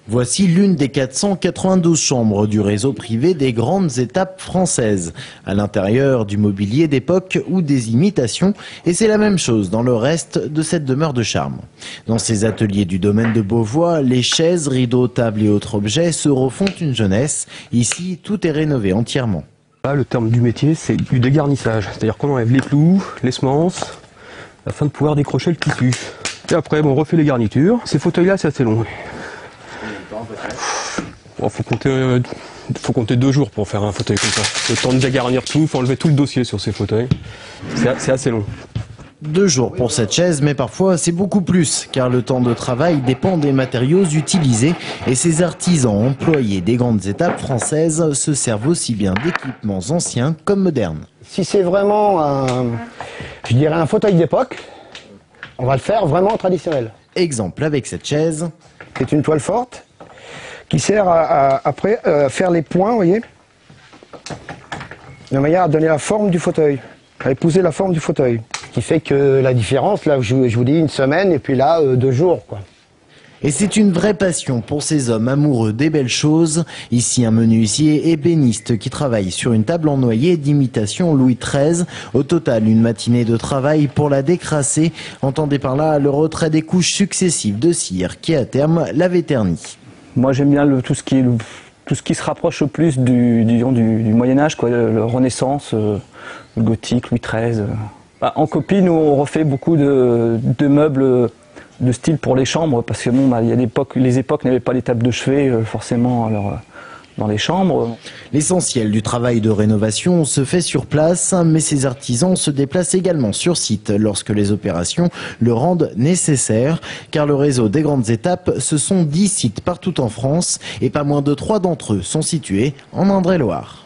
Voici l'une des 492 chambres du réseau privé des grandes étapes françaises. À l'intérieur du mobilier d'époque ou des imitations, et c'est la même chose dans le reste de cette demeure de charme. Dans ces ateliers du domaine de Beauvois, les chaises, rideaux, tables et autres objets se refont une jeunesse. Ici, tout est rénové entièrement. Là, le terme du métier, c'est du dégarnissage. C'est-à-dire qu'on enlève les clous, les semences, afin de pouvoir décrocher le tissu. Et après, on refait les garnitures. Ces fauteuils-là, c'est assez long. Bon, faut compter 2 jours pour faire un fauteuil comme ça. Le temps de dégarnir tout, il faut enlever tout le dossier sur ces fauteuils. C'est assez long. 2 jours pour cette chaise, mais parfois c'est beaucoup plus, car le temps de travail dépend des matériaux utilisés et ces artisans employés des grandes étapes françaises se servent aussi bien d'équipements anciens comme modernes. Si c'est vraiment un fauteuil d'époque, on va le faire vraiment traditionnel. Exemple avec cette chaise. C'est une toile forte qui sert à faire les points, vous voyez, de manière à donner la forme du fauteuil, à épouser la forme du fauteuil. Ce qui fait que la différence, là, je vous dis 1 semaine et puis là, 2 jours, quoi. Et c'est une vraie passion pour ces hommes amoureux des belles choses. Ici, un menuisier ébéniste qui travaille sur une table en noyer d'imitation Louis XIII. Au total, une matinée de travail pour la décrasser. Entendez par là le retrait des couches successives de cire qui, à terme, l'avait ternie. Moi, j'aime bien tout ce qui se rapproche le plus du Moyen-Âge, quoi, le Renaissance, le gothique, Louis XIII. En copie, nous, on refait beaucoup de meubles de style pour les chambres, parce que bon, il y a les époques n'avaient pas les tables de chevet forcément dans les chambres. L'essentiel du travail de rénovation se fait sur place, mais ces artisans se déplacent également sur site lorsque les opérations le rendent nécessaire, car le réseau des grandes étapes, ce sont 10 sites partout en France, et pas moins de 3 d'entre eux sont situés en Indre-et-Loire.